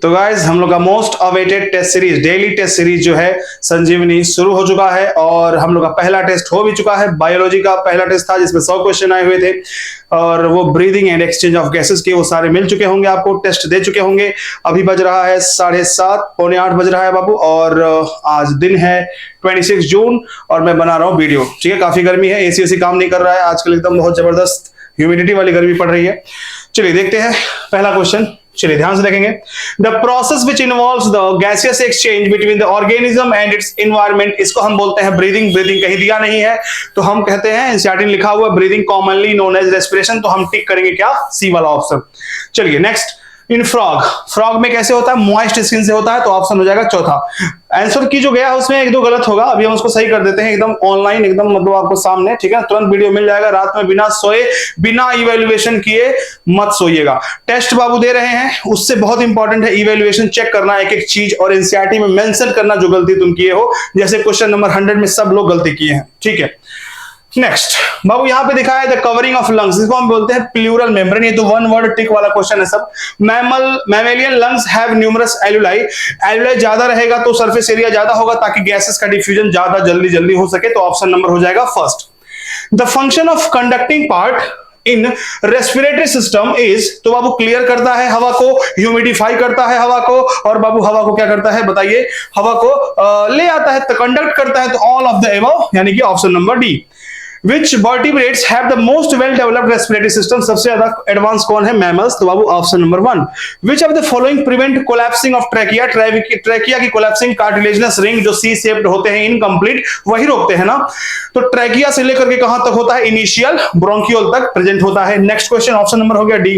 तो गाइज हम लोग का most awaited test series, daily test series जो है संजीवनी शुरू हो चुका है और हम लोग का पहला टेस्ट हो भी चुका है। बायोलॉजी का पहला टेस्ट था जिसमें 100 क्वेश्चन आए हुए थे और वो breathing and exchange of gases के वो सारे मिल चुके होंगे, आपको टेस्ट दे चुके होंगे। अभी बज रहा है 7:30, पौने 8 बज रहा है बाबू, और आज दिन है 26 जून और मैं बना रहा हूँ वीडियो। ठीक है, काफी गर्मी है, एसी काम नहीं कर रहा है आजकल, एकदम बहुत जबरदस्त ह्यूमिडिटी वाली गर्मी पड़ रही है। चलिए देखते हैं पहला क्वेश्चन, चलिए ध्यान से देखेंगे। The process which involves the gaseous exchange between the organism and it's environment, इसको हम बोलते हैं ब्रीदिंग। ब्रीदिंग कहीं दिया नहीं है तो हम कहते हैं, एनसीईआरटी में लिखा हुआ breathing commonly known as respiration, तो हम टिक करेंगे क्या, सी वाला ऑप्शन। चलिए नेक्स्ट, इन फ्रॉग, फ्रॉग में कैसे होता है, मॉइस्ट स्किन से होता है, तो ऑप्शन हो जाएगा चौथा। आंसर की जो गया है उसमें एक दो गलत होगा, अभी हम उसको सही कर देते हैं एकदम ऑनलाइन, एकदम मतलब आपको सामने। ठीक है, तुरंत वीडियो मिल जाएगा, रात में बिना सोए बिना इवेल्युएशन किए मत सोइएगा। टेस्ट बाबू दे रहे हैं, उससे बहुत इंपॉर्टेंट है इवेल्युएशन चेक करना एक एक चीज, और एनसीईआरटी में मेंशन करना जो गलती तुम किए हो, जैसे क्वेश्चन नंबर 100 में सब लोग गलती किए हैं। ठीक है, नेक्स्ट बाबू यहां पे दिखा है द कवरिंग ऑफ लंग्स, इसको हम बोलते हैं प्लूरल मेम्ब्रेन। ये तो वन वर्ड टिक वाला क्वेश्चन है सब। मैमेलियन लंग्स हैव न्यूमरस एल्यूलाई, एल्यूलाई ज्यादा रहेगा तो सरफेस एरिया ज्यादा होगा ताकि गैसेस का डिफ्यूजन ज्यादा जल्दी हो सके, तो ऑप्शन नंबर हो जाएगा first. The function of conducting part in respiratory system is, तो बाबू क्लियर करता है हवा को, ह्यूमिडिफाई करता है हवा को, और बाबू हवा को क्या करता है बताइए, हवा को ले आता है, तो कंडक्ट करता है, तो ऑल ऑफ द एबव, यानी कि option number D. Which vertebrates have the most well-developed respiratory system, सबसे ज्यादा एडवांस कौन है, मैमल्स, तो बाबू option number 1। Which of the following prevent collapsing of trachea, trachea की कोलैप्सिंग कार्टिलेजिनस रिंग जो C shaped होते हैं इनकम्प्लीट, वही रोकते हैं ना। तो ट्रैकिया से लेकर के कहां तक होता है, इनिशियल ब्रोंकियोल तक प्रेजेंट होता है। नेक्स्ट क्वेश्चन ऑप्शन नंबर हो गया डी।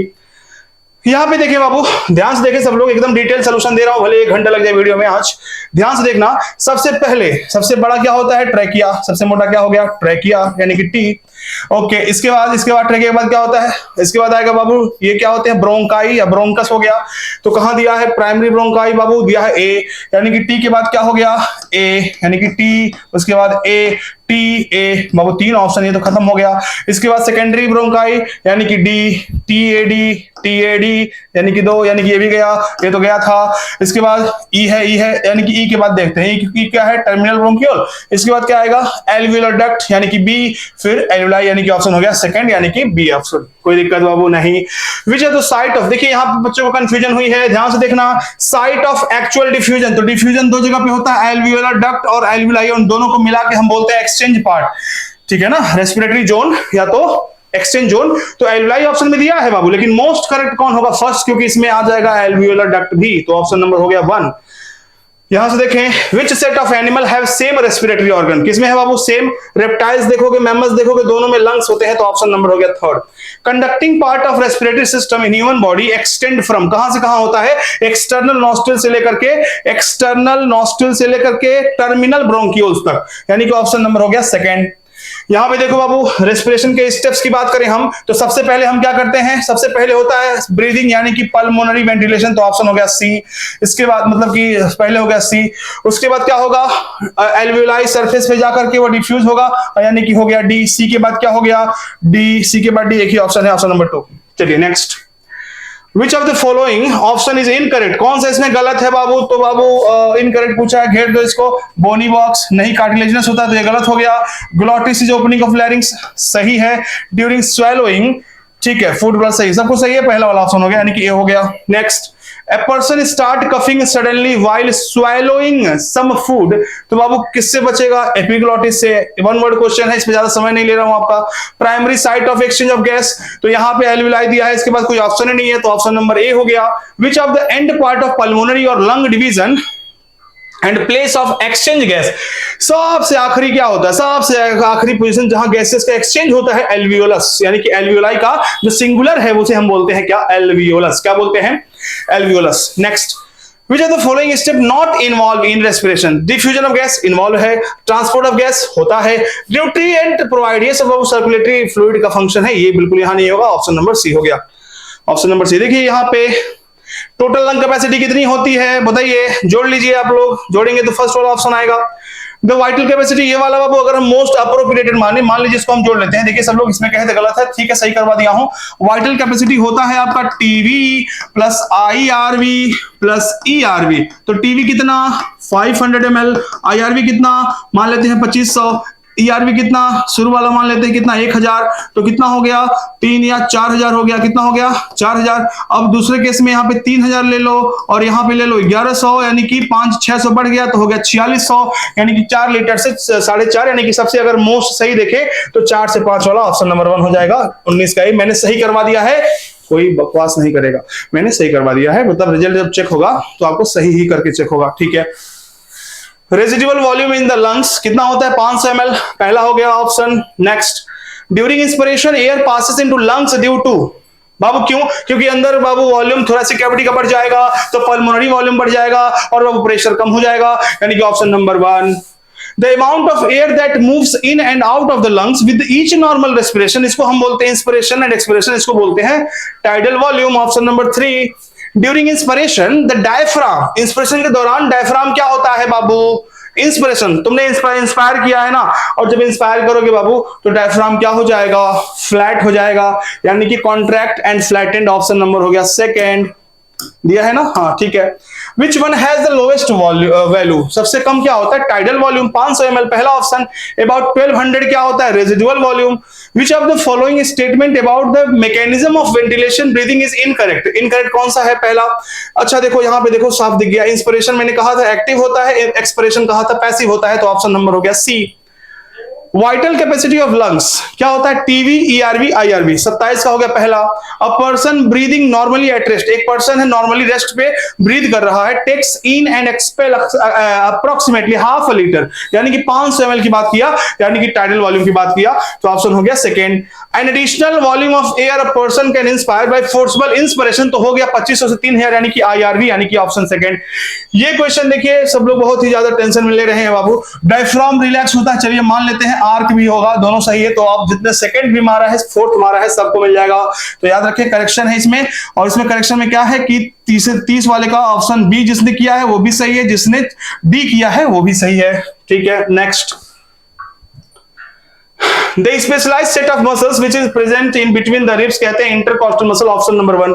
यहां पे देखिए बाबू, ध्यान से देखें सब लोग, एकदम डिटेल सोल्यूशन दे रहा हूं, भले 1 घंटा लग जाए वीडियो में आज, ध्यान से देखना। सबसे पहले सबसे बड़ा क्या होता है, ट्रैकिया, सबसे मोटा क्या हो गया, ट्रैकिया यानी कि टी। ओके, इसके बाद ट्रैकिया के बाद क्या होता है, इसके बाद आएगा बाबू ये क्या होते हैं, ब्रोंकाई या ब्रोंकस हो गया, तो कहां दिया है, प्राइमरी ब्रोंकाई बाबू दिया है ए, यानी कि टी के बाद क्या हो गया, ए यानी कि टी, उसके बाद A T A, Babu 3 option, ये तो खत्म हो गया। इसके बाद सेकेंडरी ब्रोंकाई यानी कि डी, टी ए डी यानी कि 2, यानी कि ये भी गया, ये तो गया था। इसके बाद ई है यानी कि ई के बाद देखते हैं ई क्या है, टर्मिनल ब्रोंकियोल। इसके बाद क्या आएगा, एल्वियोलर डक्ट यानी कि बी, फिर एल्वियोलाई यानी कि ऑप्शन हो गया सेकंड, यानी कि बी ऑप्शन। कोई दिक्कत बाबू नहीं। Which are the site of, देखिए यहां पे बच्चों को कंफ्यूजन हुई है, ध्यान से देखना। साइट ऑफ एक्चुअल डिफ्यूजन, तो डिफ्यूजन 2 जगह पे होता है, एल्वियोलर डक्ट और एल्वियोलाई, उन दोनों को मिला के हम बोलते हैं एक्सचेंज पार्ट। ठीक है ना, रेस्पिरेटरी जोन या तो एक्सचेंज जोन, तो एल्वियोलाई ऑप्शन में दिया है बाबू, लेकिन मोस्ट करेक्ट कौन होगा, फर्स्ट, क्योंकि इसमें आ जाएगा एल्वियोलर डक्ट भी, तो ऑप्शन नंबर हो गया 1। यहां से देखें, which set of animal have same respiratory organ, किसमें है बाबू सेम, रेप्टाइल्स देखोगे, मैमल्स देखोगे, दोनों में लंग्स होते हैं, तो ऑप्शन नंबर हो गया 3rd। Conducting part of respiratory system in human body extend from, कहां से कहां होता है, एक्सटर्नल नॉस्ट्रिल से लेकर के टर्मिनल ब्रोंकियोल्स तक, यानी कि ऑप्शन नंबर हो गया 2nd। यहां पे देखो बाबू, रेस्पिरेशन के स्टेप्स की बात करें हम, तो सबसे पहले हम क्या करते हैं, सबसे पहले होता है ब्रीदिंग यानी कि पल्मोनरी वेंटिलेशन, तो ऑप्शन हो गया सी। इसके बाद मतलब कि पहले हो गया सी, उसके बाद क्या होगा, एल्वियोलाई सरफेस पे जाकर के वो डिफ्यूज होगा, यानी कि हो गया डी। सी के बाद क्या हो गया, डी, सी के बाद डी, एक ही ऑप्शन है, ऑप्शन नंबर 2। चलिए next, Which of the following option is incorrect, कौन सा इसमें गलत है बाबू, तो बाबू इनकरेक्ट पूछा है, घेर दो इसको। बोनी बॉक्स नहीं, कार्टिलेजिनस होता है तो ये गलत हो गया। Glottis is opening of larynx सही है। ड्यूरिंग स्वेलोइंग, ठीक है, फूड ब्लड सही, सब कुछ सही है, पहला वाला ऑप्शन हो गया, यानी कि ए हो गया। Next, A person start coughing suddenly while swallowing some food, तो बाबू किससे बचेगा, एपिग्लोटिस से। 1 वर्ड क्वेश्चन है, इसमें ज्यादा समय नहीं ले रहा हूं आपका। Primary site of exchange of gas, तो यहां पे एल्वियोलाई दिया है, इसके बाद कोई ऑप्शन ही नहीं है, तो ऑप्शन नंबर ए हो गया। Which of the end part of pulmonary और lung division and place of exchange gas, सबसे आखिरी क्या होता है, सबसे आखिरी पोजीशन जहां गैसेस का एक्सचेंज होता है, एल्वियोलस, यानी कि एल्वियोलाई का जो सिंगुलर है उसे हम बोलते हैं क्या, एल्वियोलस, क्या बोलते हैं, alveolus. Next, Which of the following step not involved in respiration? Diffusion of gas involve है, ट्रांसपोर्ट ऑफ गैस होता है, न्यूट्रिएंट प्रोवाइड, ये सब सर्कुलेटरी फ्लूइड का फंक्शन है, ये बिल्कुल यहां नहीं होगा, ऑप्शन नंबर सी हो गया, ऑप्शन नंबर सी। देखिए यहां पे टोटल लंग कैपेसिटी कितनी होती है बताइए, जोड़ लीजिए आप लोग, जोड़ेंगे तो फर्स्ट वाला ऑप्शन आएगा। द वाइटल कैपेसिटी ये वाला बाबू अगर हम मोस्ट अप्रोप्रिएटेड मान लीजिए इसको हम जोड़ लेते हैं। देखिए सब लोग इसमें कहे थे गलत है, ठीक है सही करवा दिया हूं। वाइटल कैपेसिटी होता है आपका TV plus IRV plus ERV। तो टीवी कितना 500 ml, IRV कितना मान लेते हैं 2500, ERV कितना शुरू वाला मान लेते हैं कितना 1000, तो कितना हो गया 3 या 4000 हो गया, कितना हो गया 4000। अब दूसरे केस में यहाँ पे 3000 ले लो और यहाँ पे ले लो 1100, यानी कि 500-600 बढ़ गया तो हो गया 4600, यानी कि 4 लीटर से 4.5, यानी कि सबसे अगर मोस्ट सही देखे तो 4 से 5 वाला ऑप्शन नंबर 1 हो जाएगा। 19 का ही मैंने सही करवा दिया है, कोई बकवास नहीं करेगा, मैंने सही करवा दिया है। मतलब रिजल्ट जब चेक होगा तो आपको सही ही करके चेक होगा, ठीक है। Residual volume in the lungs कितना होता है 500 ml, पहला हो गया option. Next, during inspiration air passes into lungs due to, बाबू क्यों? क्योंकि अंदर बाबू वॉल्यूम थोरेसिक कैविटी का बढ़ जाएगा तो पल्मोनरी वॉल्यूम बढ़ जाएगा और बाबू प्रेशर कम हो जाएगा, यानी कि option number 1। The amount of air that moves in and out of the lungs with each normal respiration, इसको हम बोलते हैं इंस्पिरेशन एंड एक्सपिरेशन, इसको बोलते हैं tidal volume, option number 3। During inspiration the diaphragm, inspiration के दौरान डायफ्राम क्या होता है बाबू? इंस्पिरेशन तुमने इंस्पायर किया है ना, और जब इंस्पायर करोगे बाबू तो डायफ्राम क्या हो जाएगा? फ्लैट हो जाएगा, यानी कि contract and flattened, option number हो गया सेकेंड। दिया है ना, हाँ ठीक है। Which one has the lowest value, सबसे कम क्या होता है? टाइडल वॉल्यूम 500 ml, पहला ऑप्शन। अबाउट 1200 क्या होता है? Residual volume. Which of the following statement about the mechanism of ventilation breathing is incorrect, incorrect कौन सा है? पहला। अच्छा देखो यहाँ पे देखो साफ दिख गया, इंस्पिरेशन मैंने कहा था एक्टिव होता है, एक्सपिरेशन कहा था पैसिव होता है, तो ऑप्शन नंबर हो गया सी। वाइटल कैपेसिटी ऑफ लंग्स क्या होता है? TV, ERV, IRV। 27 का हो गया पहला। A person breathing normally at rest, एक पर्सन है नॉर्मली रेस्ट पे ब्रीद कर रहा है, takes in and expel approximately half a litre, यानी कि 500 ml की बात किया, यानी कि टाइडल वॉल्यूम की बात किया, तो ऑप्शन हो गया second. An additional volume of air a person can inspire by forcible inspiration, तो हो गया 2500 से 3000, यानी कि IRV, यानी कि ऑप्शन सेकेंड। ये क्वेश्चन देखिए सब लोग बहुत ही ज्यादा टेंशन में ले रहे हैं बाबू। डायफ्राम रिलैक्स होता है, चलिए मान लेते हैं, आर्क भी होगा, दोनों सही है, तो आप जितने सेकंड भी मारा है, फोर्थ मारा है, सबको मिल जाएगा। तो याद रखिए करेक्शन है इसमें, और इसमें करेक्शन में क्या है कि 30 वाले का ऑप्शन बी जिसने किया है वो भी सही है, जिसने डी किया है वो भी सही है, ठीक है। Next, the specialised set of muscles which is present in between the ribs कहते हैं इंटरकॉस्टल मसल, ऑप्शन नंबर 1।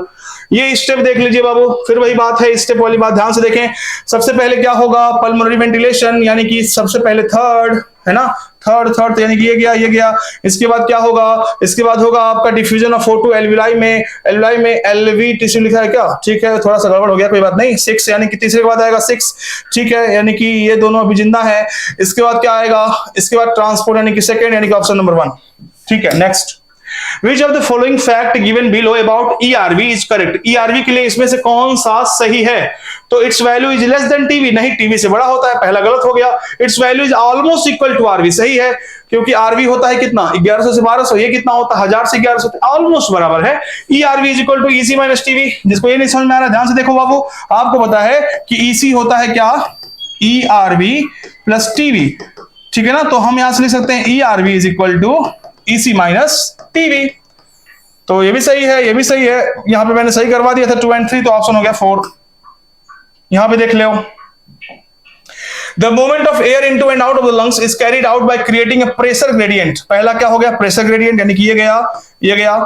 ये स्टेप देख लीजिए बाबू, फिर वही बात है, स्टेप वाली बात ध्यान से देखें। सबसे पहले क्या होगा? पल्मोनरी वेंटिलेशन, यानी कि सबसे पहले थर्ड है ना, थर्ड तो यानी कि ये गया। इसके बाद क्या होगा? इसके बाद होगा आपका डिफ्यूजन ऑफ O2 एल्विलाई में LV टिश्यू लिखा है क्या? ठीक है, थोड़ा सा गड़बड़ हो गया, कोई बात नहीं। 6 यानी कि तीसरे के बाद आएगा 6, ठीक है, यानी कि ये दोनों अभी जिंदा है। इसके बाद क्या आएगा? इसके बाद ट्रांसपोर्ट, यानी कि सेकेंड, यानी कि ऑप्शन नंबर 1, ठीक है। Next, Which of the following fact given below about ERV is correct? ERV के लिए इसमें से कौन सा सही है? तो its value is less than TV, नहीं TV से बड़ा होता है, पहला गलत हो गया। Its value is almost equal to RV, सही है, क्योंकि RV होता है कितना? 1100 से 1200, ये कितना होता है? 1000 से 1100, ऑलमोस्ट बराबर है। ERV is equal to EC minus TV। जिसको ये नहीं समझ में आ रहा ध्यान से देखो बाबू, आपको पता है कि EC होता है क्या? ERV प्लस TV, ठीक है ना। तो हम यहां से लिख सकते हैं ERV is equal to EC minus TV, तो ये भी सही है, ये भी सही है। यहां पे मैंने सही करवा दिया था 2 and 3, तो ऑप्शन हो गया 4। यहां पे देख लो, the movement of air into and out of the lungs is carried out by creating a pressure gradient. पहला क्या हो गया? प्रेशर ग्रेडियंट, यानी कि ये गया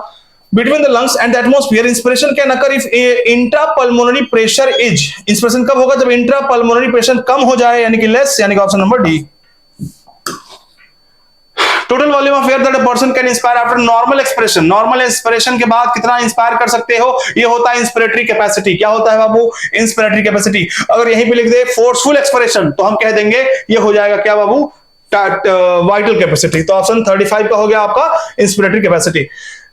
between the lungs and the atmosphere. Inspiration can occur if intra pulmonary pressure is, inspiration कब होगा? जब इंट्रा पल्मोनरी प्रेशर कम हो जाए, यानी कि लेस, यानी कि option number D. Total volume of air that a person can inspire after normal expiration, normal inspiration के बाद कितना इंस्पायर कर सकते हो? ये होता है इंस्पिरेटरी कैपेसिटी। क्या होता है बाबू? Inspiratory capacity. अगर यहीं पे लिख दे फोर्सफुल एक्सपिरेशन, तो हम कह देंगे ये हो जाएगा क्या बाबू? Vital capacity. तो ऑप्शन 35 का हो गया आपका इंस्पिरेटरी कैपेसिटी।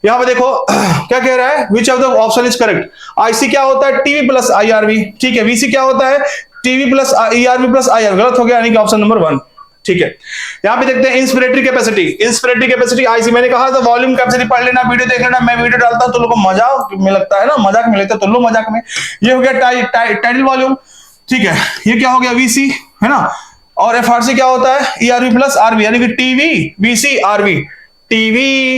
यहां पे देखो क्या कह रहा है? विच of the option is correct? IC क्या होता है? टीवी प्लस IRV, ठीक है। VC क्या होता है? TV plus ERV plus IR, गलत हो गया, यानी कि ऑप्शन नंबर 1, ठीक है। यहां पे देखते हैं inspiratory capacity. Inspiratory capacity IC, मैंने कहा था वॉल्यूम कैपेसिटी पढ़ लेना, वीडियो देख लेना। मैं वीडियो डालता हूं तो लोगों को मजाक में लगता है ना, मजाक में लेते तो लो मजाक में। ये हो गया टाइडल वॉल्यूम, ठीक है। ये क्या हो गया? VC है ना, और FRC क्या होता है? ERV प्लस RV, यानी कि TV VC RV, TV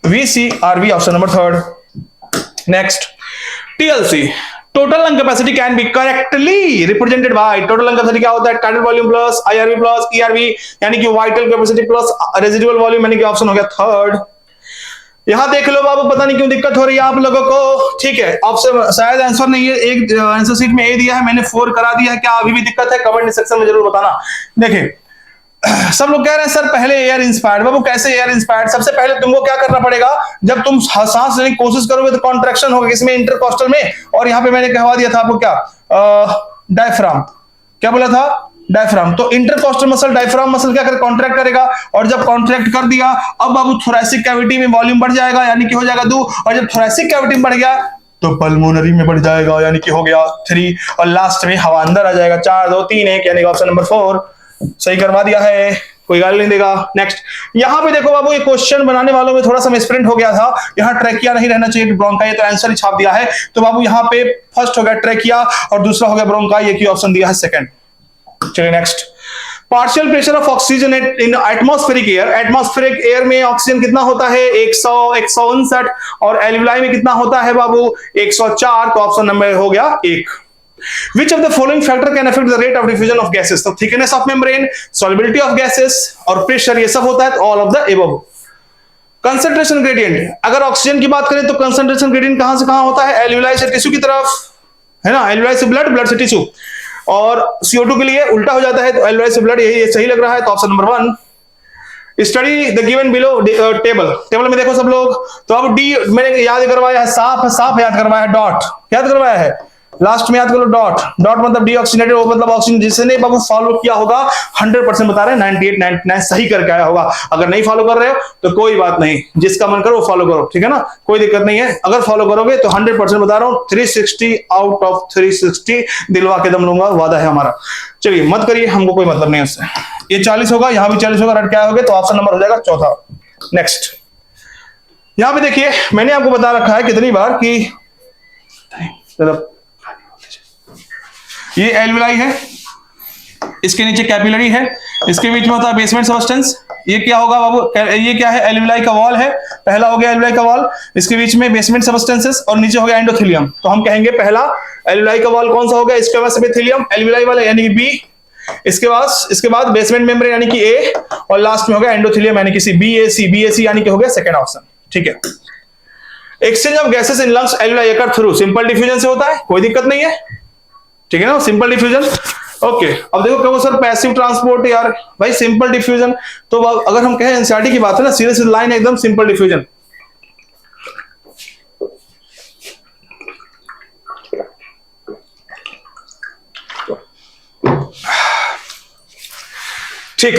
VC RV, option number 3। Next, TLC total lung capacity can be correctly represented by, total lung capacity क्या होता है, tidal volume plus IRV plus ERV यानी कि vital capacity plus residual volume, यानी कि option हो गया third. यहां देख लो बाबू, पता नहीं क्यों दिक्कत हो रही है आप लोगों को, ठीक है। ऑप्शन शायद आंसर नहीं है, एक आंसर शीट में ए दिया है, मैंने 4 करा दिया है, क्या अभी भी दिक्कत है? कमेंट सेक्शन में जरूर बताना। देखिए सब लोग कह रहे हैं सर पहले एयर इंस्पायर्ड, बाबू कैसे एयर इंस्पायर्ड? सबसे पहले तुमको क्या करना पड़ेगा, जब तुम सांस लेने की कोशिश करोगे तो कॉन्ट्रैक्शन होगा, किसमें? इंटरकॉस्टल में। और यहाँ पे मैंने कहवा दिया था आपको क्या, डायफ्राम। क्या बोला था? डायफ्राम। तो इंटरकॉस्टल मसल, डायफ्राम मसल क्या करे, कॉन्ट्रैक्ट करेगा, और जब कॉन्ट्रैक्ट कर दिया अब बाबू थोरैसिक कैविटी में वॉल्यूम बढ़ जाएगा, यानी कि हो जाएगा 2, और जब थोरैसिक कैविटी में बढ़ गया तो पल्मोनरी में बढ़ जाएगा, यानी कि हो गया 3, और लास्ट में हवा अंदर आ जाएगा। 4 2 3 1, यानी कि ऑप्शन नंबर 4 सही करवा दिया है, कोई गाली नहीं देगा। नेक्स्ट यहां पे देखो बाबू, ये क्वेश्चन बनाने वालों में थोड़ा सा मिसप्रिंट हो गया था, यहां ट्रैकिया नहीं रहना चाहिए, ब्रोंकाई, तो आंसर ही छाप दिया है। तो बाबू यहां पे फर्स्ट हो गया ट्रैकिया और दूसरा हो गया ब्रोंकाई, एक ही ऑप्शन दिया है सेकंड। चलिए next, partial pressure of oxygen in atmospheric air, atmospheric air में ऑक्सीजन कितना होता है? 100 159, और एल्विलाई में कितना होता है बाबू? 104। तो ऑप्शन नंबर हो गया 1। Which of the following factor can affect the rate of diffusion of gases? तो thickness of membrane, solubility of gases और pressure, ये सब होता है, all of the above। concentration gradient, अगर ऑक्सीजन की बात करें तो concentration gradient कहां से कहां होता है? एल्विलाई से टिश्यू की तरफ, है ना, एल्विलाई से ब्लड, ब्लड से टिश्यू। और CO2 के लिए उल्टा हो जाता है, तो एल्विलाई से ब्लड, यही सही लग रहा है, तो option number 1। Study the given below table में देखो सब लोग। तो अब डी मैंने याद करवाया है, साफ याद करवाया है, डॉट याद करवाया है, लास्ट में याद करो डॉट। डॉट मतलब डीऑक्सीनेटेड, वो मतलब ऑक्सीजन जिसने बाबू फॉलो किया होगा 100% बता रहे हैं, 98 99 सही करके आया होगा। अगर नहीं फॉलो कर रहे हो तो कोई बात नहीं, जिसका मन करो वो फॉलो करो, ठीक है ना, कोई दिक्कत नहीं है। अगर फॉलो करोगे तो 100% बता रहा हूं, 360 आउट ऑफ 360 दिलवा के दम लूंगा, वादा है हमारा। चलिए मत करिए, हमको कोई मतलब नहीं है उससे। ये 40 होगा, यहां भी 40 होगा, रट क्या होगा, तो ऑप्शन नंबर हो जाएगा चौथा। नेक्स्ट यहां पे देखिए, मैंने आपको बता रखा है कितनी बार कि ये एल्विलाई है, इसके नीचे कैपिलरी है, इसके बीच में होता है बेसमेंट सब्सटेंस। ये क्या होगा बाबू, ये क्या है? एल्विलाई का वॉल है, पहला हो गया एल्विलाई का वॉल, इसके बीच में बेसमेंट सब्सटेंसेस, और नीचे हो गया एंडोथेलियम। तो हम कहेंगे पहला एल्विलाई का वॉल कौन सा हो गया? इसके बाद एपिथेलियम, एल्विलाई वाला यानी कि बी, इसके बाद बेसमेंट मेम्ब्रेन यानी कि ए, और लास्ट में हो गया एंडोथेलियम यानी कि सी, बीएसी यानी कि हो गया सेकंड ऑप्शन, ठीक है। Exchange of gases in lungs alveoli occur through simple diffusion से होता है, कोई दिक्कत नहीं है, ठीक है ना, सिंपल डिफ्यूजन। ओके अब देखो कहो सर पैसिव ट्रांसपोर्ट, यार भाई सिंपल डिफ्यूजन, तो अगर हम कहें एनसीईआरटी की बात है ना, सीधे सीधे लाइन एकदम सिंपल डिफ्यूजन। ठीक,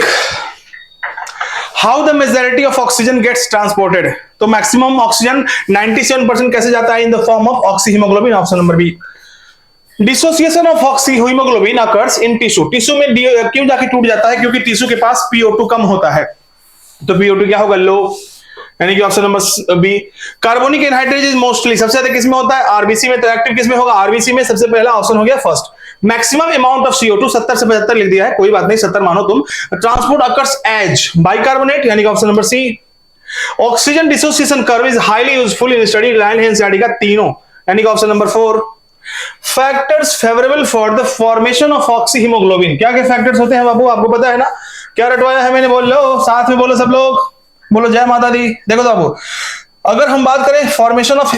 how the majority of oxygen gets transported, तो मैक्सिमम ऑक्सीजन 97% कैसे जाता है? In the form of oxy haemoglobin, option number B. Dissociation of oxy haemoglobin occurs in tissue, tissue में क्यों जाके टूट जाता है? क्योंकि टिश्यू के पास PO2 कम होता है, तो PO2 क्या होगा? लो, यानी कि option number B. Carbonic anhydrase is mostly सबसे ज्यादा किसमें होता है? आरबीसी में। तो एक्टिव किसमें होगा? आरबीसी में। सबसे पहला ऑप्शन हो गया first. Maximum amount of CO2 70 से 75 लिख दिया है, कोई बात नहीं, 70 मानो तुम। ट्रांसपोर्ट अकर्स एज बाइकार्बोनेट, यानी कि option number C. Oxygen dissociation curve is highly useful in study line NCERT का तीनों, यानी कि option number 4। Factors favourable for the formation of oxy haemoglobin, क्या क्या फैक्टर्स होते हैं बाबू, आपको पता है ना? क्या रटवाया है मैंने? बोल लो, साथ में बोलो सब लोग, बोलो जय माता दी। देखो बाबू, अगर हम बात करें फॉर्मेशन ऑफ,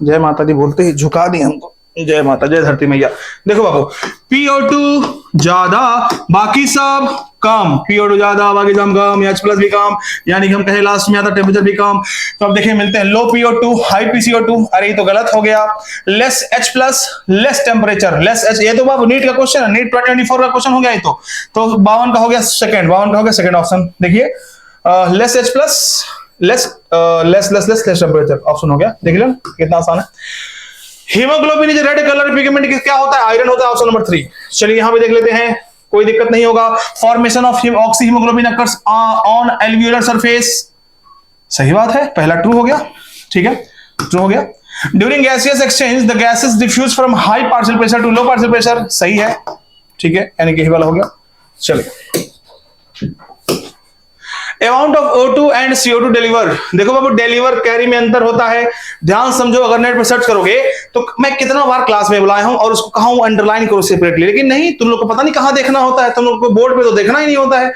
जय माता दी बोलते ही झुका दी हमको, जय माता, जय धरती मैया। देखो बाबू, PO2 ज्यादा बाकी सब कम, PO2 ज्यादा बाकी सब कम, H प्लस भी कम, यानी कि हम कहें लास्ट में आता टेम्परेचर भी कम। तो अब देखिए मिलते हैं लो PO2 हाई PCO2, अरे ये तो गलत हो गया। Less H plus less temperature, less H, ये तो बाबू नीट का क्वेश्चन है, नीट 2024 का क्वेश्चन हो गया ये तो 52 का हो गया सेकंड, 52 का हो गया सेकंड ऑप्शन। देखिए less H plus less temperature option हो गया, देख लो कितना आसान है। Haemoglobin is red colour pigment, क्या होता है? आयरन होता है, ऑप्शन नंबर 3। चलिए यहां पे देख लेते हैं, कोई दिक्कत नहीं होगा। Formation of oxy haemoglobin occurs on alveolar surface, सही बात है, पहला ट्रू हो गया, ठीक है, ट्रू हो गया। During gaseous exchange the gases diffuse from high partial pressure to low partial pressure, सही है, ठीक है, यानी कि वाला हो गया। चलिए amount of O2 and CO2 deliver, देखो बाबू डिलीवर कैरी में अंतर होता है, ध्यान समझो। अगर नेट पर सर्च करोगे तो मैं कितना बार क्लास में बुलाया हूं और उसको कहा हूं अंडरलाइन करो सेपरेटली, लेकिन नहीं, तुम लोग को पता नहीं कहां देखना होता है, तुम लोग को बोर्ड पे तो देखना ही नहीं होता है।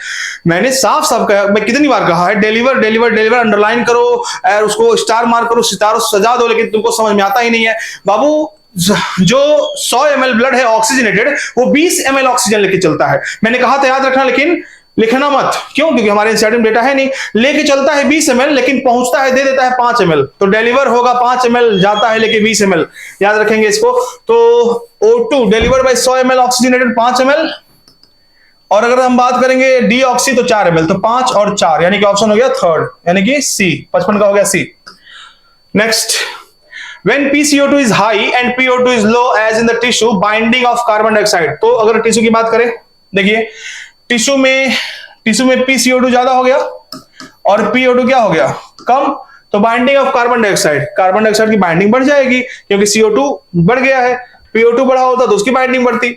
मैंने साफ साफ कहा, मैं कितनी बार कहा है, डिलीवर डिलीवर डिलीवर, अंडरलाइन करो और उसको स्टार मार्क करो, सितारों सजा दो, लेकिन तुमको समझ में आता ही नहीं है। बाबू जो 100 ml ब्लड है ऑक्सीजनेटेड, वो 20 ml ऑक्सीजन लेके चलता है। मैंने कहा था याद रखना, लेकिन लिखना मत, क्यों? क्योंकि हमारे एनसीईआरटी में डेटा है नहीं। लेके चलता है 20 ml, लेकिन पहुंचता है, दे देता है 5 ml, तो डिलीवर होगा 5 ml, जाता है लेके 20 ml, याद रखेंगे इसको। तो O2 deliver by 100 ml oxygenated 5 ml, और अगर हम बात करेंगे डीऑक्सी तो 4 ml, तो 5 और 4, यानी कि ऑप्शन हो गया थर्ड, यानी कि सी, 55 का हो गया C. Next, when PCO2 is high and PO2 is low as in the tissue binding of carbon dioxide, तो अगर टिश्यू की बात करें, देखिए टिश्यू में PCO2 ज्यादा हो गया और PO2 क्या हो गया, कम, तो बाइंडिंग ऑफ कार्बन डाइऑक्साइड की बाइंडिंग बढ़ जाएगी, क्योंकि CO2 बढ़ गया है, PO2 बढ़ा होता तो उसकी बाइंडिंग बढ़ती।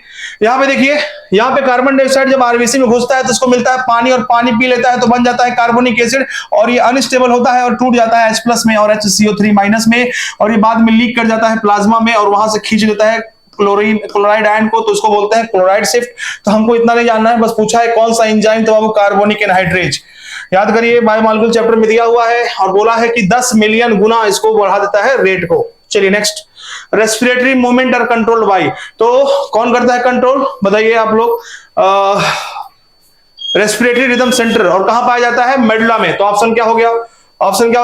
यहां पे देखिए, यहां पे कार्बन डाइऑक्साइड जब आरबीसी में घुसता है तो उसको मिलता है पानी, और पानी पी लेता है तो बन जाता है कार्बोनिक एसिड, और ये अनस्टेबल होता है और टूट जाता है H+ में और HCO3- में, और ये बाद में लीक कर जाता है प्लाज्मा में, और वहां से खींच लेता है क्लोराइड आयन को, तो उसको बोलते हैं क्लोराइड शिफ्ट। तो हमको इतना नहीं जानना है, बस पूछा है कौन सा एंजाइम, तो बाबू कार्बोनिक एनहाइड्रेज। याद करिए, बायोमॉलिक्यूल चैप्टर में दिया हुआ है और बोला है कि 10 मिलियन गुना इसको बढ़ा देता है रेट को। चलिए next, respiratory movement are controlled by, तो कौन करता है कंट्रोल, बताइए आप लोग। रेस्पिरेटरी रिदम सेंटर, और कहां पाया जाता है, मेडुला में, तो ऑप्शन क्या हो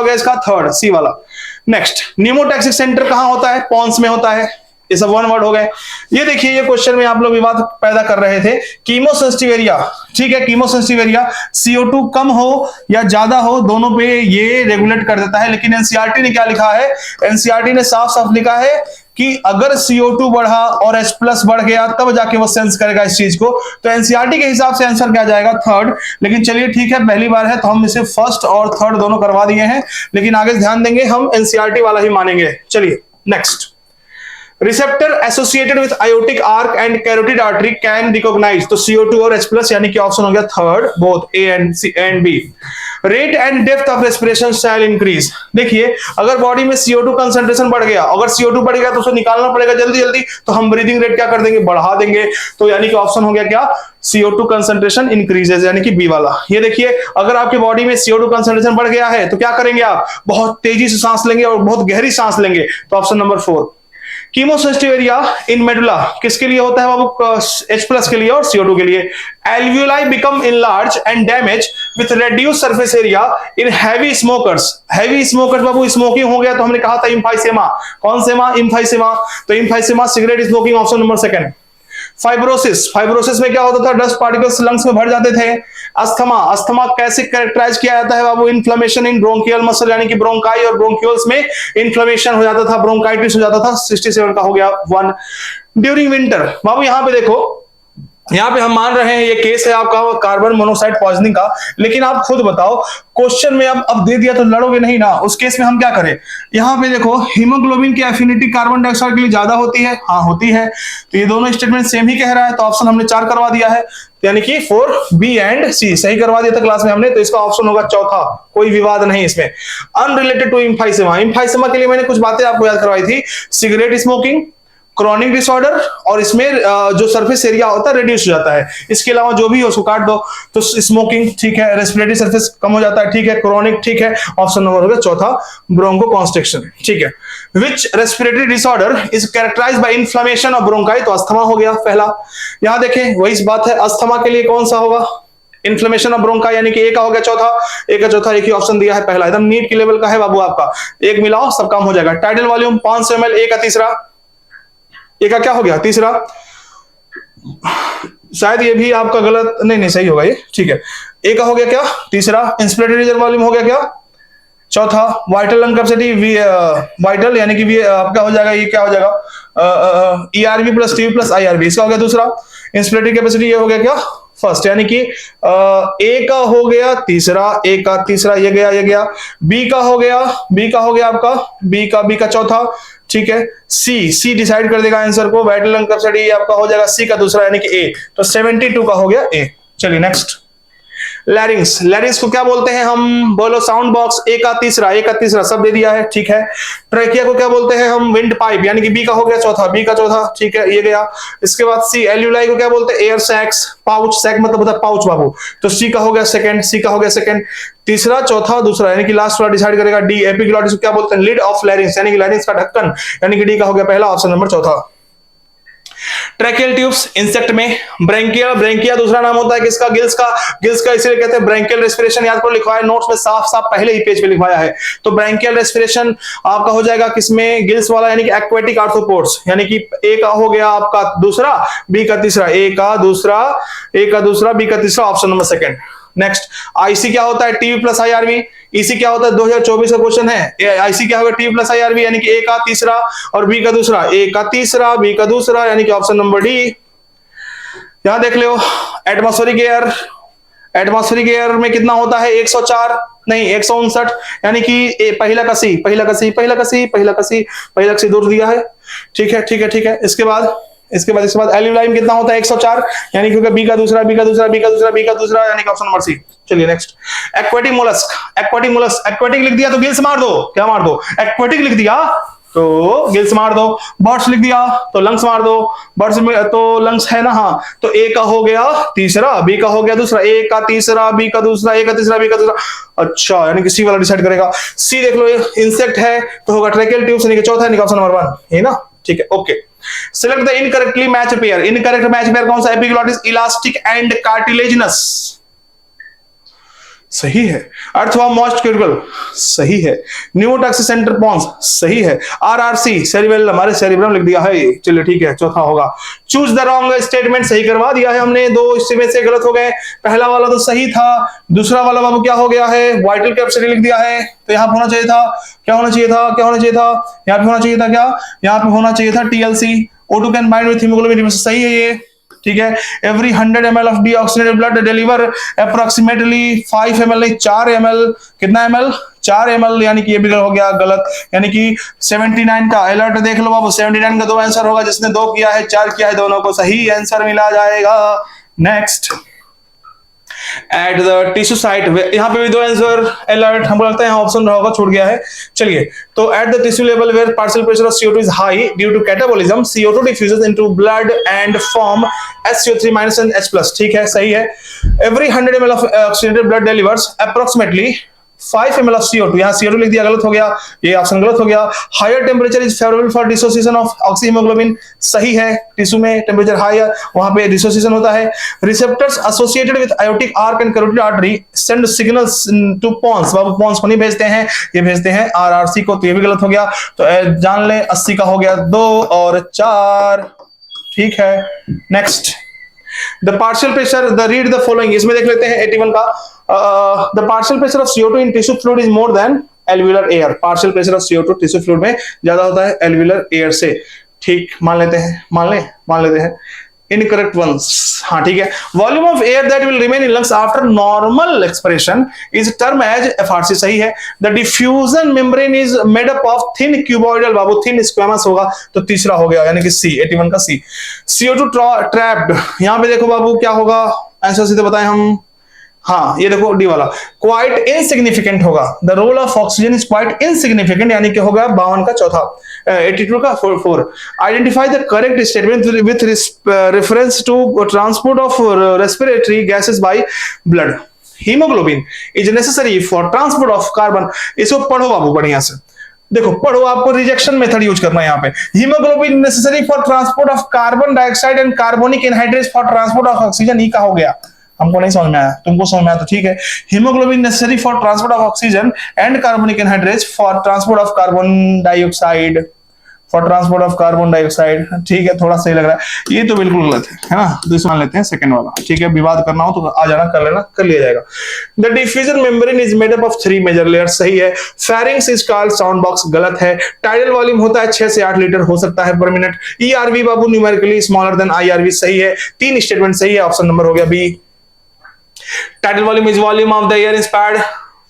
गया, इसका थर्ड, सी वाला। नेक्स्ट, न्यूमोटैक्सिक सेंटर कहां होता है, पॉन्स में होता है। ये सब वन वर्ड हो गए। ये देखिए, ये क्वेश्चन में आप लोग विवाद पैदा कर रहे थे, कीमोसेंसिटिव एरिया, ठीक है, कीमोसेंसिटिव एरिया CO2 कम हो या ज्यादा हो, दोनों पे ये रेगुलेट कर देता है। लेकिन एनसीईआरटी ने क्या लिखा है, एनसीईआरटी ने साफ साफ लिखा है कि अगर CO2 बढ़ा और H+ बढ़ गया तब जाके वो सेंस करेगा इस चीज को। तो एनसीईआरटी के हिसाब से आंसर क्या जाएगा, थर्ड। लेकिन चलिए ठीक है, पहली बार है तो हम इसे फर्स्ट और थर्ड दोनों करवा दिए हैं, लेकिन आगे ध्यान देंगे, हम एनसीईआरटी वाला ही मानेंगे। चलिए next, receptor associated with aortic arch and carotid artery can recognise, तो CO2 और H+, यानी कि ऑप्शन हो गया third, both A and B। Rate and depth of respiration shall increase, देखिए अगर बॉडी में CO2 कंसंट्रेशन बढ़ गया, अगर CO2 बढ़ गया तो उसे निकालना पड़ेगा जल्दी जल्दी, तो हम ब्रीदिंग रेट क्या कर देंगे, बढ़ा देंगे। तो यानी कि ऑप्शन हो गया क्या, CO2 कंसंट्रेशन इंक्रीजेस, यानी कि बी वाला। ये देखिए, अगर आपकी बॉडी में CO2 कंसंट्रेशन बढ़ गया है तो क्या करेंगे आप, बहुत तेजी से सांस लेंगे और बहुत गहरी सांस लेंगे, तो option number 4। Chemosensitive area in medulla किसके लिए होता है बाबू, H+ के लिए और CO2 के लिए। Alveoli become enlarge and damage with reduce surface area in heavy smokers, Babu smoking हो गया तो हमने कहा था इम्फाइसेमा, कौन सेमा, इम्फाइसेमा, तो emphysema cigarette smoking, option number 2। Fibrosis में क्या होता था, डस्ट पार्टिकल्स लंग्स में भर जाते थे। अस्थमा कैसे कैरेक्टराइज किया जाता है बाबू, इन्फ्लेमेशन इन ब्रोंकियल मसल, यानी कि ब्रोंकाई और ब्रोंक्यूल्स में इन्फ्लेमेशन हो जाता था, ब्रोंकाइटिस हो जाता था। 67 का हो गया 1। ड्यूरिंग विंटर, बाबू यहां पे देखो, यहां पे हम मान रहे हैं ये केस है आपका कार्बन मोनोक्साइड पॉइजनिंग का, लेकिन आप खुद बताओ, क्वेश्चन में अब दे दिया तो लड़ोगे नहीं ना, उस केस में हम क्या करें। यहां पे देखो, हीमोग्लोबिन की एफिनिटी कार्बन डाइऑक्साइड के लिए ज्यादा होती है, हाँ होती है, तो ये दोनों स्टेटमेंट सेम ही कह रहा है, तो ऑप्शन हमने 4 करवा दिया है, यानी कि 4 B एंड C सही करवा दिया था क्लास में हमने, तो इसका ऑप्शन होगा चौथा, कोई विवाद नहीं इसमें। अनरिलेटेड टू इम्फाइसेमा के लिए मैंने कुछ बातें आपको याद करवाई थी, सिगरेट स्मोकिंग, क्रॉनिक डिसऑर्डर, और इसमें जो सरफेस एरिया होता है रिड्यूस हो जाता है। इसके अलावा जो भी हो उसको काट दो, तो स्मोकिंग ठीक है, रेस्पिरेटरी सरफेस कम हो जाता है ठीक है, क्रॉनिक ठीक है, ऑप्शन नंबर हो गया चौथा, ब्रोंको कॉन्स्ट्रिक्शन ठीक है। Which respiratory disorder is characterised by inflammation of bronchi, तो अस्थमा हो गया पहला। यहां देखें वही बात है, अस्थमा के लिए कौन सा होगा, इन्फ्लेमेशन ऑफ ब्रोंकाई, यानी कि ए का हो गया चौथा, ए का चौथा, एक ही ऑप्शन दिया है पहला, एकदम नीट की लेवल का है बाबू आपका, एक मिलाओ सब काम हो जाएगा। टाइडल वॉल्यूम 500 ml, ए का तीसरा, ए का क्या हो गया तीसरा, शायद ये भी आपका गलत, नहीं सही होगा ये, ठीक है। ए का हो गया क्या तीसरा, इंस्पिरेटरी रिजर्व वॉल्यूम हो गया क्या चौथा, वाइटल लंग कैपेसिटी वाइटल, यानी कि आपका हो जाएगा, ये क्या हो जाएगा ERV plus TB plus IRV, इसका हो गया दूसरा। इंस्पिरेटरी कैपेसिटी ये हो गया क्या फर्स्ट, यानी कि ए का हो गया तीसरा, ए का तीसरा, ये गया। बी का हो गया आपका, बी का चौथा ठीक है। सी डिसाइड कर देगा आंसर को, वाइटल लंग कैपेसिटी आपका हो जाएगा सी का दूसरा, यानी कि ए, तो 72 का हो गया ए। चलिए नेक्स्ट, लैरिंग्स, लैरिंग्स को क्या बोलते हैं हम, बोलो साउंड बॉक्स, ए का तीसरा सब दे दिया है, ठीक है। ट्रैकिया को क्या बोलते हैं हम, विंड पाइप, यानी कि बी का हो गया चौथा, बी का चौथा, ठीक है, ये गया। इसके बाद सी, एल्यूलाई को क्या बोलते हैं, एयर सैक्स, पाउच, सैक मतलब होता है पाउच बाबू, तो सी का हो गया सेकंड, सी का हो गया सेकंड, तीसरा चौथा दूसरा, यानी कि लास्ट वाला डिसाइड करेगा डी। एपिग्लॉटिस को क्या बोलते हैं, लिड ऑफ लैरिंग्स, यानी कि लैरिंग्स का ढक्कन, यानी कि डी का हो गया पहला, ऑप्शन नंबर चौथा। ट्रैकियल ट्यूब्स इंसेक्ट में, ब्रैंकिया, ब्रैंकिया दूसरा नाम होता है किसका, गिल्स का, गिल्स का इसलिए कहते हैं ब्रैंकियल रेस्पिरेशन, याद करो लिखवाया नोट्स में साफ साफ पहले ही पेज पे लिखवाया है। तो ब्रैंकियल रेस्पिरेशन आपका हो जाएगा किसमें, गिल्स वाला, यानी कि एक्वेटिक आर्थ्रोपोड्स, यानी कि ए का हो गया आपका दूसरा, बी का तीसरा, ए का दूसरा, बी का तीसरा, option number second. Next, IC क्या होता है, टीवी प्लस आईआरवी, ईसी क्या होता है, 2024 का क्वेश्चन है। आईसी क्या होगा, टीवी प्लस आईआरवी, यानी कि ए का तीसरा और बी का दूसरा, ए का तीसरा, बी का दूसरा, यानी कि ऑप्शन नंबर डी। यहां देख लो, एटमॉस्फेरिक एयर, एटमॉस्फेरिक एयर में कितना होता है, 104 नहीं 159, यानी कि पहला का सी, पहला का सी, पहला का सी, पहला का सी, पहला का सी दूर दिया है, ठीक है, ठीक है, ठीक है। इसके बाद एल्यूलाई में कितना होता है, 104, यानी कि बी का दूसरा, बी का दूसरा, बी का दूसरा, बी का दूसरा, यानी कि ऑप्शन नंबर सी। चलिए next, aquatic mollusc, aquatic mollusc, aquatic लिख दिया तो गिल्स मार दो, क्या मार दो, एक्वेटिक लिख दिया तो गिल्स मार दो, बर्ड्स लिख दिया तो लंग्स मार दो, बर्ड्स में तो लंग्स है ना, हाँ, तो ए का हो गया तीसरा, बी का हो गया दूसरा, ए का तीसरा, बी का दूसरा, ए का तीसरा, बी का दूसरा, अच्छा, यानी कि सी वाला डिसाइड करेगा। सी देख लो, इंसेक्ट है तो होगा ट्रैकियल ट्यूब्स, यानी कि चौथा, यानी कि ऑप्शन नंबर 1, है ना, ठीक है, okay. Select the incorrectly match pair, incorrect match pair कौन सा, एपिग्लॉटिस, इलास्टिक एंड कार्टिलेजिनस, सही है। अर्थवर्म मॉइस्ट क्यूटिकल, सही है। न्यूमोटॉक्सिस सेंटर पॉन्स, सही है। आरआरसी सेरिबेलम, हमारे सेरिब्रम लिख दिया है, चलिए ठीक है, चौथा होगा। चूज द रॉन्ग स्टेटमेंट, सही करवा दिया है हमने, दो इसमें से गलत हो गए, पहला वाला तो सही था, दूसरा वाला बाबू क्या हो गया है, वाइटल कैपेसिटी लिख दिया है, तो यहां पे होना चाहिए था, क्या होना चाहिए था, क्या होना चाहिए था, यहां पे होना चाहिए था, क्या यहाँ पे होना चाहिए था, TLC, O2 can bind with haemoglobin, सही है ये, ठीक है। Every 100 ml of deoxygenated blood deliver approximately 5 ml, नहीं 4 ml, कितना ml, 4 ml, यानी कि ये भी हो गया गलत, यानी कि 79 का अलर्ट देख लो बाबू, 79 का दो आंसर होगा, जिसने 2 किया है 4 किया है, दोनों को सही आंसर मिला जाएगा। Next, eight the tissue site, यहाँ पे भी 2 आंसर, अलर्ट, हमको लगता है यहाँ ऑप्शन होगा, छूट गया है। चलिए, तो at the tissue level where partial pressure of CO2 is high due to catabolism, CO2 diffuses into blood and form SCO3- and H+, ठीक है, सही है। Every 100 ml of oxygenated blood delivers approximately 5 ml of CO2, यहाँ CO2 लिख दिया, गलत हो गया, ये ऑप्शन गलत हो गया। Higher temperature is favourable for dissociation of oxyhaemoglobin, सही है, टिश्यू में टेम्परेचर हाई है, वहां पे डिसोसिएशन होता है। Receptors associated with aortic arch and carotid artery send signals to pons, बाबू पॉन्स को नहीं भेजते हैं, ये भेजते हैं आरआरसी को, तो ये भी गलत हो गया, तो जान ले 80 का हो गया 2 और 4, ठीक है। Next, the partial pressure, the read the following, इसमें देख लेते हैं 81 का, the partial pressure of CO2 in tissue fluid is more than alveolar air, partial pressure of CO2 tissue fluid में ज्यादा होता है एल्वियुलर एयर से, ठीक, मान लेते हैं, मान लेते हैं। इनकरेक्ट वंस, हाँ ठीक है। Volume of air that will remain in lungs after normal expiration is term as FRC, सही है। The diffusion membrane is made up of thin cuboidal, बाबू थिन स्क्वेमस होगा, तो तीसरा हो गया, यानी कि सी, 81 का सी। CO2 ट्रैप्ड, यहां पे देखो बाबू क्या होगा, आंसर सीधे बताएं हम, हाँ ये देखो डी वाला, क्वाइट इनसिग्निफिकेंट होगा, the role of oxygen is quite insignificant, यानी कि होगा 52 का चौथा, 82 का 4। Identify the correct statement with reference to transport of respiratory gases by blood, haemoglobin is necessary for transport of carbon, इसको पढ़ो बाबू बढ़िया से, देखो पढ़ो, आपको रिजेक्शन मेथड यूज करना है यहाँ पे। Haemoglobin necessary for transport of carbon dioxide and carbonic anhydrase for transport of oxygen, E का हो गया, हमको नहीं समझ में आया, तुमको समझ में आया तो ठीक है। Haemoglobin necessary for transport of oxygen and carbonic anhydrase for transport of carbon dioxide, for transport of carbon dioxide, ठीक है, थोड़ा सही लग रहा है, ये तो बिल्कुल गलत है ना, दूसरा मान लेते हैं सेकंड वाला, ठीक है। विवाद करना हो तो आ जाना, कर लेना, कर लिया जाएगा। The diffusion membrane is made up of 3 major layers, सही है। Pharynx is called sound box, गलत है। टाइडल वॉल्यूम होता है 6 से 8 लीटर हो सकता है पर मिनट। ERV बाबू न्यूमेरिकली स्मॉलर देन IRV, सही है, 3 स्टेटमेंट सही है, ऑप्शन नंबर हो गया B. Tidal volume is volume of the air inspired,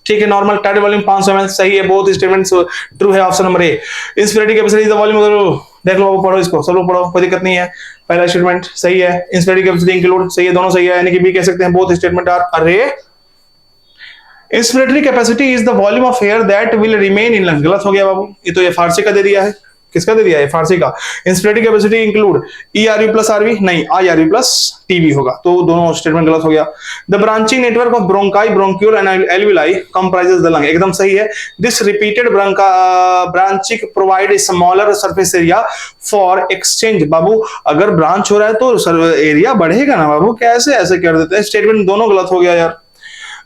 ठीक है, नॉर्मल टाइडल वॉल्यूम 500 ml, सही है, बोथ स्टेटमेंट्स ट्रू है, option number A. Inspiratory capacity is the volume of देख लो, पढ़ो इसको, सब लोग पढ़ो, कोई दिक्कत नहीं है। पहला स्टेटमेंट सही है, इंस्पिरेटरी कैपेसिटी इंक्लूड सही है, दोनों सही है, यानी कि बी कह सकते हैं, बोथ स्टेटमेंट आर। अरे inspiratory capacity is the volume of air that will remain in lungs, गलत हो गया बाबू, ये तो ये फारसी का दे दिया है। किसका दे दिया है? फारसी का। Inspiratory capacity include E R U plus RV, नहीं I R U plus TV होगा, तो दोनों स्टेटमेंट गलत हो गया। The branching network of bronchi, bronchiole and alveoli comprises the lung, एकदम सही है। This repeated branching provide smaller surface area for exchange, बाबू अगर ब्रांच हो रहा है तो एरिया बढ़ेगा ना बाबू, कैसे ऐसे कर देते हैं? स्टेटमेंट दोनों गलत हो गया यार।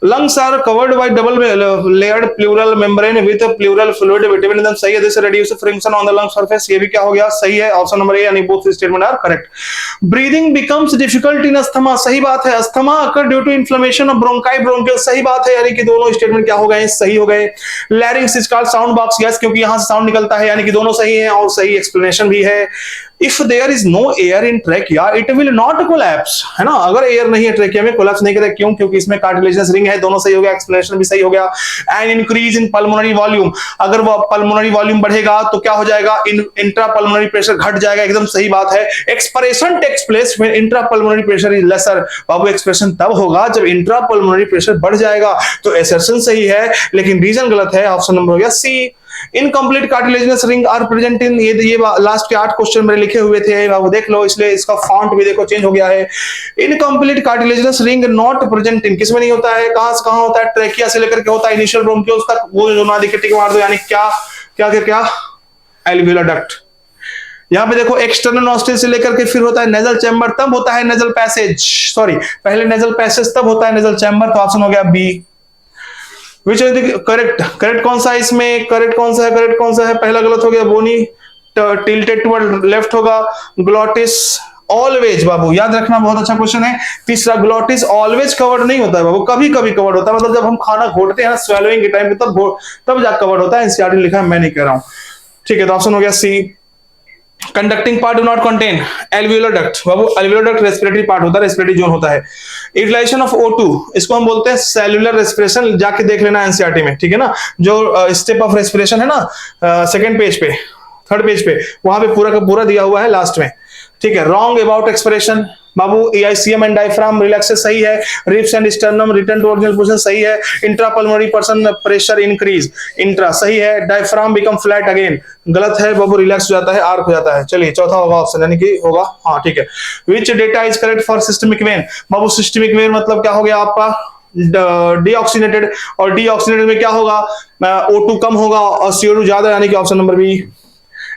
Lungs are covered by double layered pleural membrane with a pleural fluid between them, सही है। This reduce friction on the lung surface, ये भी क्या हो गया? सही है, ऑप्शन नंबर ए, यानी both statement are correct। Breathing becomes difficult in asthma, सही बात है। Asthma occur due to inflammation of bronchi, bronchial, सही बात है, यानी कि दोनों स्टेटमेंट क्या हो गए? सही हो गए। Larynx is called sound box, yes, क्योंकि यहां से साउंड निकलता है, यानी कि दोनों सही है और सही एक्सप्लेनेशन भी है। If there is no air in trachea, it will not collapse, है ना, अगर एयर नहीं है ट्रेकिया में, कोलैप्स नहीं करेगा, क्यों? क्योंकि इसमें कार्टिलेजिनस रिंग है, दोनों सही हो गया, एक्सप्लेनेशन भी सही हो गया। And increase in pulmonary volume, अगर वो पल्मोनरी वॉल्यूम बढ़ेगा तो क्या हो जाएगा? इंट्रा पल्मोनरी प्रेशर घट जाएगा, एकदम सही बात है। Expiration takes place when intra pulmonary pressure is lesser, बाबू एक्सप्रेशन तब होगा जब इंट्रा पल्मोनरी प्रेशर बढ़ जाएगा, तो एसर्शन सही है, लेकिन रीजन गलत है, ऑप्शन नंबर हो गया C. Incomplete cartilaginous ring are present in, ये लास्ट के 8 क्वेश्चन मेरे लिखे हुए थे बाबू, देख लो, इसलिए इसका फॉन्ट भी देखो चेंज हो गया है। Incomplete cartilaginous ring not present in, किसमें नहीं होता है? कहां से कहां होता है? ट्रेकिया से लेकर के होता है इनिशियल ब्रोंकियोल्स तक, वो जो ना दिखे टिक मार दो, यानी क्या क्या क्या क्या? Alveolar duct. यहां पे देखो एक्सटर्नल नॉस्ट्रिल से लेकर के फिर होता है नेजल चैम्बर, तब होता है नेजल पैसेज, सॉरी पहले नेजल पैसेज तब होता है नेजल चैम्बर, तो ऑप्शन हो गया B. Which is the correct, correct कौन सा है इसमें? करेक्ट कौन सा है? करेक्ट कौन सा है? पहला गलत हो गया, बोनी टिल्टेड टुवर्ड लेफ्ट होगा। ग्लॉटिस ऑलवेज, बाबू याद रखना, बहुत अच्छा क्वेश्चन है। तीसरा, ग्लॉटिस ऑलवेज कवर्ड नहीं होता है बाबू, कभी कभी कवर्ड होता है, मतलब जब हम खाना घोटते हैं ना स्वेलोइंग के टाइम पे, तब जा कवर्ड होता है। एनसीईआरटी लिखा है, मैं नहीं कह रहा हूं, ठीक है, तो ऑप्शन हो गया C. Conducting part do not contain alveolar duct, बाबू एल्वियोलर डक्ट रेस्पिरेटरी पार्ट होता है, रेस्पिरेटरी जोन होता है। यूटिलाइजेशन ऑफ O2, इसको हम बोलते हैं सेल्युलर रेस्पिरेशन, जाके देख लेना एनसीईआरटी में, ठीक है ना, जो स्टेप ऑफ रेस्पिरेशन है ना, सेकंड पेज पे, थर्ड पेज पे, वहां पे पूरा का पूरा दिया हुआ है लास्ट में, ठीक है। रॉन्ग अबाउट एक्सपिरेशन, बाबू AICM एंड डायफ्राम रिलैक्सेस सही है। Ribs and sternum return to original position सही है। Intrapulmonary person pressure increase, intra सही है। डायफ्राम बिकम फ्लैट अगेन गलत है बाबू, रिलैक्स हो जाता है, आर्क हो जाता है। चलिए चौथा होगा ऑप्शन, यानी कि होगा हाँ, ठीक है। Which data is correct for systemic when, Babu systemic when मतलब क्या हो गया आपका? डीऑक्सीनेटेड, और डीऑक्सीनेटेड में क्या होगा? O2 कम होगा और CO2 ज्यादा, यानी कि option number B.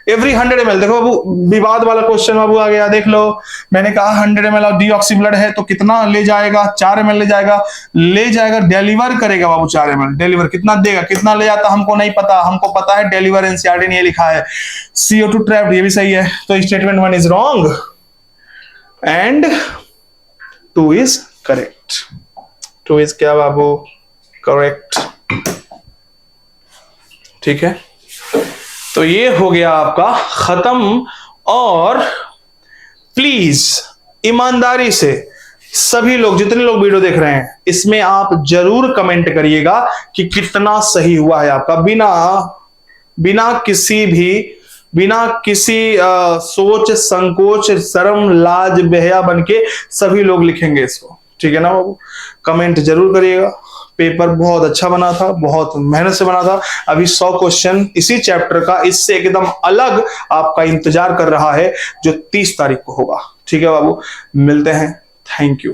Every 100 ml, देखो बाबू विवाद वाला क्वेश्चन बाबू आ गया, देख लो, मैंने कहा 100 ml ऑफ डीऑक्सी ब्लड है तो कितना ले जाएगा? 4 ml ले जाएगा, डिलीवर करेगा बाबू 4 ml, डिलीवर कितना देगा, कितना ले जाता हमको नहीं पता, हमको पता है डिलीवर, एनसीईआरटी ने ये लिखा है। CO2 ट्रैप्ड, ये भी सही है, तो statement 1 is wrong and 2 is correct. 2 is क्या बाबू? करेक्ट, ठीक है। तो ये हो गया आपका खत्म, और प्लीज ईमानदारी से सभी लोग, जितने लोग वीडियो देख रहे हैं, इसमें आप जरूर कमेंट करिएगा कि कितना सही हुआ है आपका, बिना किसी सोच संकोच शर्म लाज बेहया बनके सभी लोग लिखेंगे इसको, ठीक है ना बाबू? कमेंट जरूर करिएगा। पेपर बहुत अच्छा बना था, बहुत मेहनत से बना था। अभी 100 क्वेश्चन इसी चैप्टर का इससे एकदम अलग आपका इंतजार कर रहा है, जो 30 तारीख को होगा, ठीक है बाबू? मिलते हैं, थैंक यू।